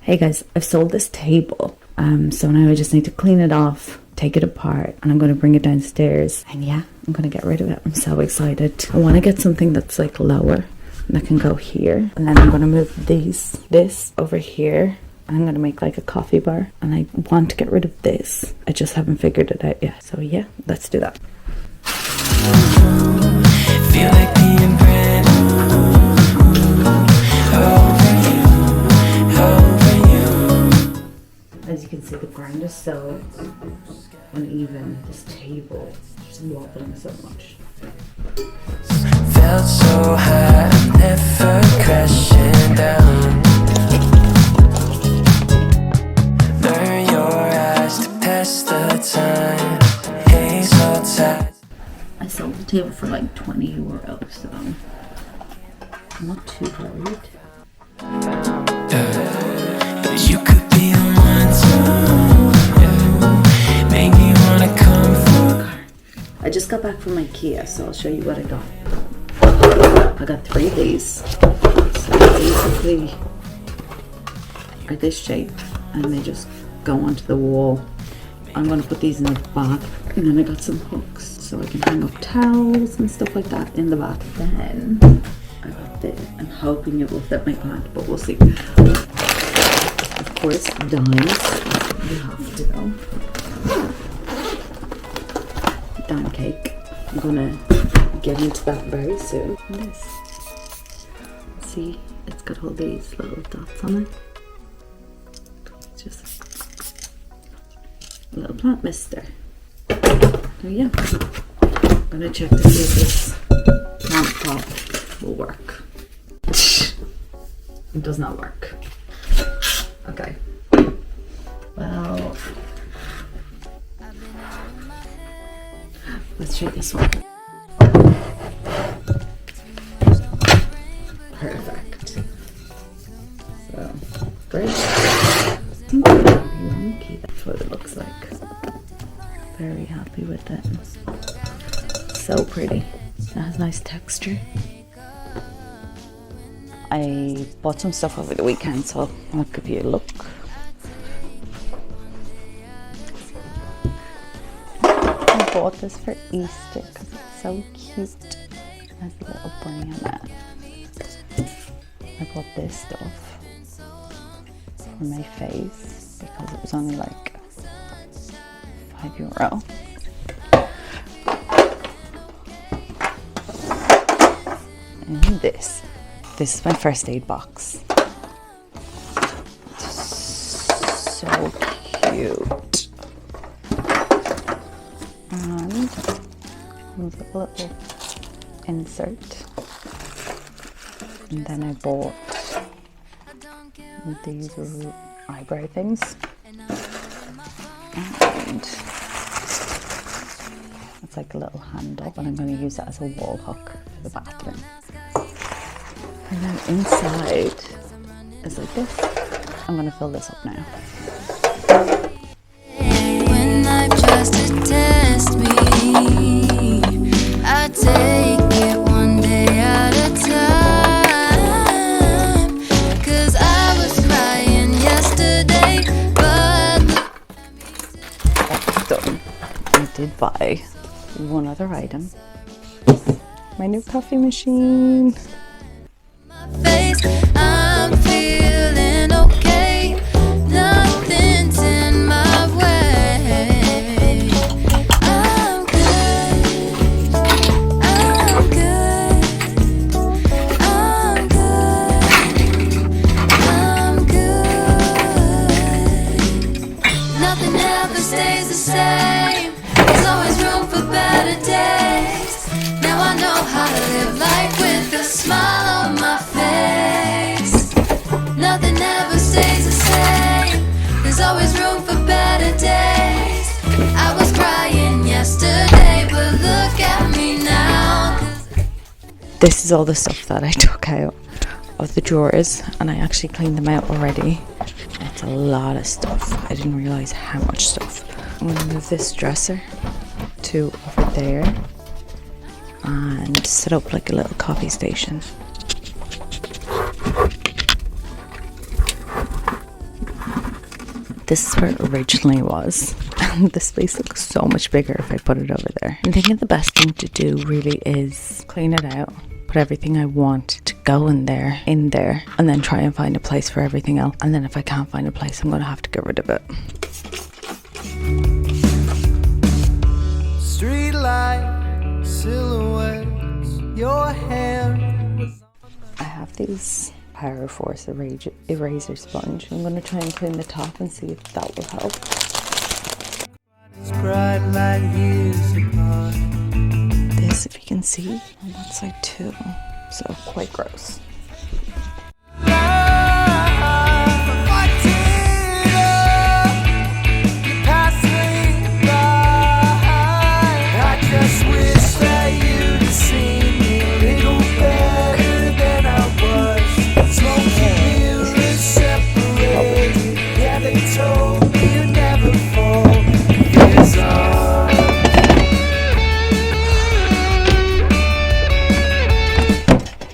Hey guys, I've sold this table. So now I just need to clean it off, take it apart, and I'm going to bring it downstairs. And yeah, I'm going to get rid of it. I'm so excited. I want to get something that's like lower that can go here. And then I'm going to move this over here. I'm going to make like a coffee bar. And I want to get rid of this. I just haven't figured it out yet. So yeah, let's do that. Feel like being brand new. As you can see, the ground is so uneven. This table is wobbling so much. Felt so high, I'm never crashing down. Burn your eyes to pass the time. Hazel tide. I sold the table for like 20 euros, so I'm not too worried. You could be the one to make me wanna come for. I just got back from Ikea, so I'll show you what I got. I got 3 of these. So basically are this shape, and they just go onto the wall. I'm going to put these in the bath, and then I got some hooks so I can hang up towels and stuff like that in the bath. Then I got this. I'm hoping it will fit my plant, but we'll see. Of course, dimes. You have to go. Dime cake. I'm gonna get into that very soon. This. See, it's got all these little dots on it. It's just a little plant mister. So yeah, I'm gonna check to see if this plant pot will work. It does not work. Okay. Well, let's try this one. Perfect. So, great. That's what it looks like. Very happy with it. So pretty. It has nice texture. I bought some stuff over the weekend, so I'll give you a look. I bought this for Easter because it's so cute. It has a little bunny on it. I bought this stuff for my face because it was only like €5. And this is my first aid box. So cute. And comes with a little insert. And then I bought these eyebrow things. And it's like a little handle, and I'm going to use that as a wall hook for the bathroom. And then inside is like this. I'm going to fill this up now. When life tries to test me, I take it one day at a time. 'Cause I was crying yesterday, but that's done. I did buy one other item. My new coffee machine. I'm feeling okay. Nothing's in my way. I'm good. I'm good. I'm good. I'm good. Nothing ever stays the same. There's always room for better days. Now I know how to live life with a smile on my face. Nothing ever stays the same. There's always room for better days. I was crying yesterday, but look at me now. This is all the stuff that I took out of the drawers, and I actually cleaned them out already. It's a lot of stuff. I didn't realize how much stuff. I'm going to move this dresser to over there and set up like a little coffee station. this is where it originally was. And the space looks so much bigger if I put it over there. I'm thinking the best thing to do really is clean it out, put everything I want to go in there, and then try and find a place for everything else. And then if I can't find a place, I'm going to have to get rid of it. Street light silhouettes, your hair. I have these Power Force eraser sponge. I'm going to try and clean the top and see if that will help. It's bright like years apart. This, if you can see, on that side too. So quite gross.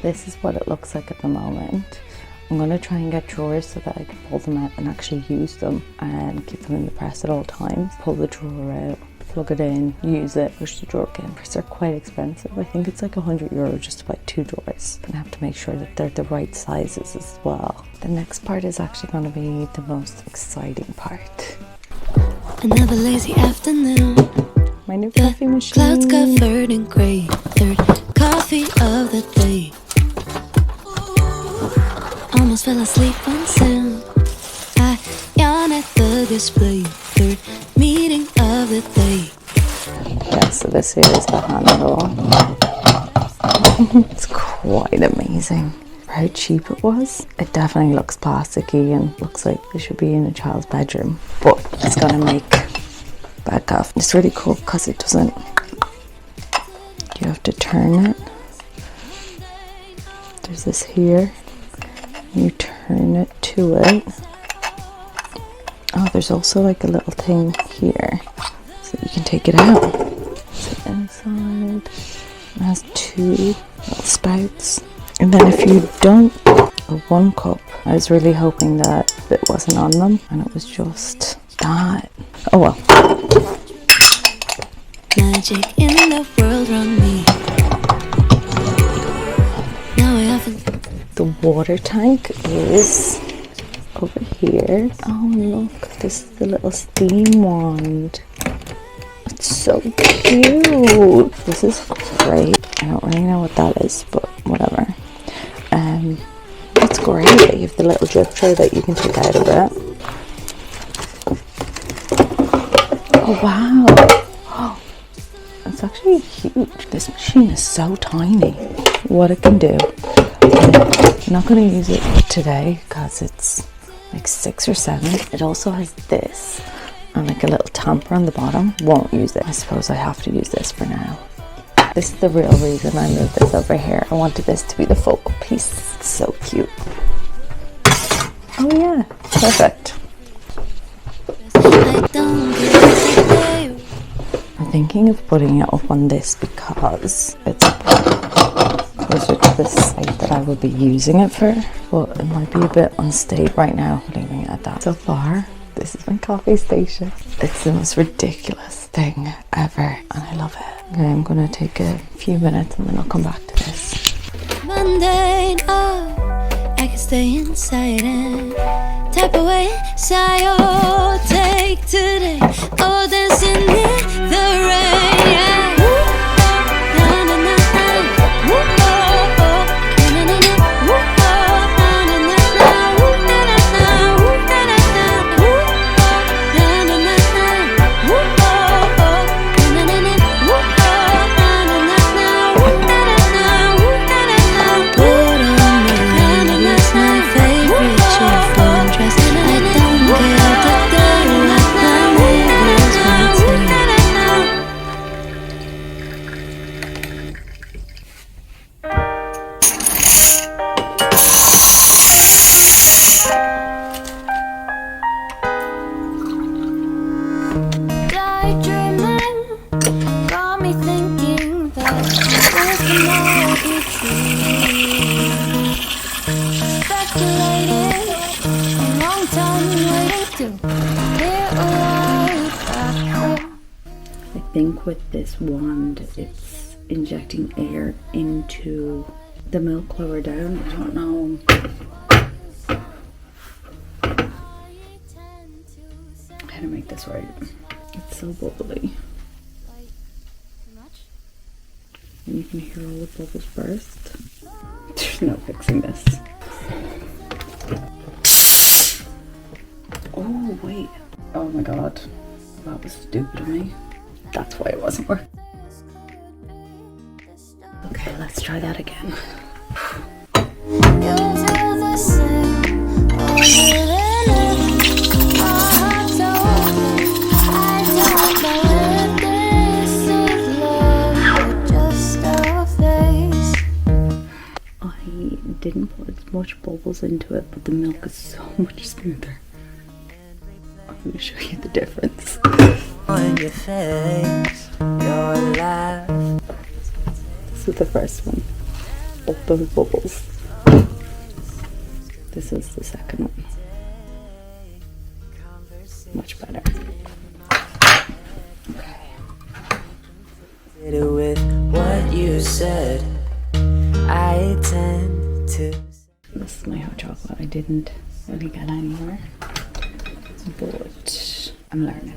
This is what it looks like at the moment. I'm going to try and get drawers so that I can pull them out and actually use them and keep them in the press at all times. Pull the drawer out, plug it in, use it, push the drawer in, because they're quite expensive. I think it's like €100 just to buy 2 drawers. I'm going to have to make sure that they're the right sizes as well. The next part is actually going to be the most exciting part. Another lazy afternoon. My new coffee machine. Clouds covered in grey. Third coffee of the day. Almost fell asleep on sound. I yawn at the display. Third meeting of the day. Yeah, so this here is the handle. It's quite amazing for how cheap it was. It definitely looks plasticky and looks like it should be in a child's bedroom, but it's gonna make bad coffee. It's really cool because it doesn't, you have to turn it. There's this here. You turn it to it. Oh, there's also like a little thing here so you can take it out. So inside it has 2 little spouts. And then if you dump a 1 cup, I was really hoping that it wasn't on them and it was just that. Oh well. Magic in the world around me. Now I often. The water tank is over here. Oh look, this is the little steam wand. It's so cute. This is great. I don't really know what that is, but whatever. It's great that you have the little drip tray that you can take out of it. Oh wow. Oh, it's actually huge. This machine is so tiny. What it can do. I'm not going to use it today because it's like 6 or 7. It also has this and like a little tamper on the bottom. Won't use it. I suppose I have to use this for now. This is the real reason I moved this over here. I wanted this to be the focal piece. It's so cute. Oh yeah, perfect. I'm thinking of putting it up on this because it's closer to the site that I will be using it for, but it might be a bit unstable right now leaving it at that. So far, this is my coffee station. It's the most ridiculous thing ever and I love it. Okay, I'm gonna take a few minutes and then I'll come back to this. Monday, oh, I can stay inside and type away, sigh, oh, take today, go dancing in the rain, yeah. to hear what we got. I think with this wand, it's injecting air into the milk lower down. I don't know. How to make this right. It's so bubbly. And you can hear all the bubbles burst. There's no fixing this. Oh, wait. Oh my god. That was stupid of me. That's why it wasn't working. Okay, let's try that again. I didn't put as much bubbles into it, but the milk is so much smoother. I'm going to show you the difference. On your face, your laugh. This is the first one. All those bubbles. This is the second one. Much better. Okay. Did it with what you said. I tend to. This is my hot chocolate. I didn't really get anywhere, but I'm learning.